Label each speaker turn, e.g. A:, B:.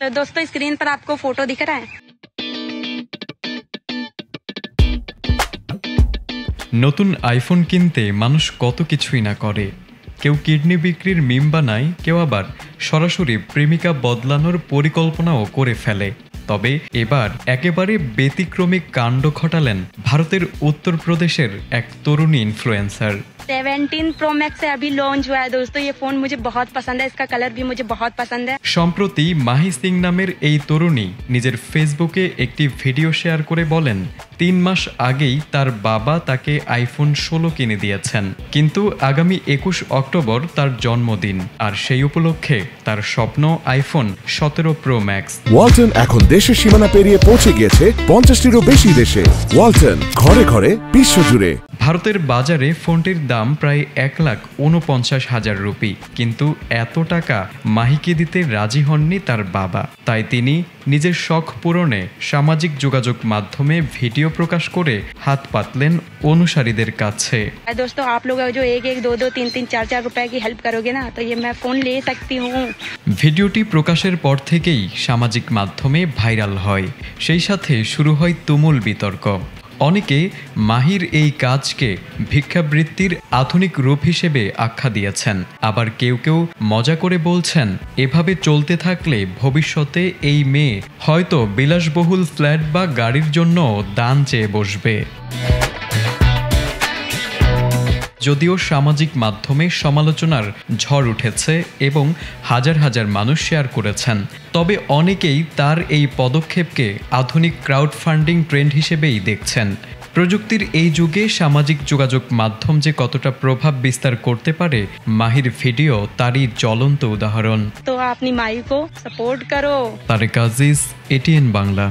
A: तो दोस्तों स्क्रीन पर आपको फोटो दिख रहा है।
B: নতুন আইফোন কিনতে মানুষ কত কিছুই না করে। কেউ কিডনি বিক্রির মিম বানায়, কেউ আবার সরাসরি প্রেমিকা বদলানোর পরিকল্পনাও করে ফেলে। তবে এবার একেবারে ব্যতিক্রমী কাণ্ড ঘটালেন ভারতের উত্তরপ্রদেশের এক তরুণী ইনফ্লুয়েন্সার।
A: 17 Pro Max से अभी लॉन्च हुआ है दोस्तों। ये फोन मुझे बहुत पसंद है, इसका कलर भी मुझे बहुत पसंद है।
B: সম্প্রতি মাহি সিং নামের এই তরুণী নিজের ফেসবুকে একটি ভিডিও শেয়ার করে বলেন 3 মাস আগেই তার বাবা তাকে আইফোন 16 কিনে দিয়েছেন, কিন্তু আগামী 21 অক্টোবর তার জন্মদিন, আর সেই উপলক্ষে তার স্বপ্ন আইফোন 17 Pro Max।
C: ওয়ালটন এখন দেশের সীমানা পেরিয়ে পৌঁছে গিয়েছে 50টিরও বেশি দেশে। ওয়ালটন, ঘরে ঘরে বিশ্বজুড়ে।
B: ভারতের বাজারে ফোনটির দাম প্রায় 1,49,000 রুপি, কিন্তু এত টাকা মাহিকে দিতে রাজি হননি তার বাবা। তাই তিনি নিজের শখ পূরণে সামাজিক যোগাযোগ মাধ্যমে ভিডিও প্রকাশ করে হাত পাতলেন অনুসারীদের কাছে।
A: दोस्तों आप लोग जो 1-1, 2-2, 3-3, 4-4 रुपए की हेल्प करोगे ना, तो ये मैं फोन ले सकती हूँ।
B: ভিডিওটি প্রকাশের পর থেকেই সামাজিক মাধ্যমে ভাইরাল হয়, সেই সাথে শুরু হয় তুমুল বিতর্ক। অনেকে মাহির এই কাজকে ভিক্ষাবৃত্তির আধুনিক রূপ হিসেবে আখ্যা দিয়েছেন, আবার কেউ কেউ মজা করে বলছেন এভাবে চলতে থাকলে ভবিষ্যতে এই মেয়ে হয়তো বিলাসবহুল ফ্ল্যাট বা গাড়ির জন্য দান চেয়ে বসবে। যদিও সামাজিক মাধ্যমে সমালোচনার ঝড় উঠেছে এবং হাজার হাজার মানুষ শেয়ার করেছেন, তবে অনেকেই তার এই পদক্ষেপকে আধুনিক ক্রাউড ফান্ডিং ট্রেন্ড হিসেবেই দেখছেন। প্রযুক্তির এই যুগে সামাজিক যোগাযোগ মাধ্যম যে কতটা প্রভাব বিস্তার করতে পারে, মাহির ভিডিও তারই জ্বলন্ত উদাহরণ।
A: तो अपनी माई को सपोर्ट करो।
B: তারেক আজিজ, ATN বাংলা।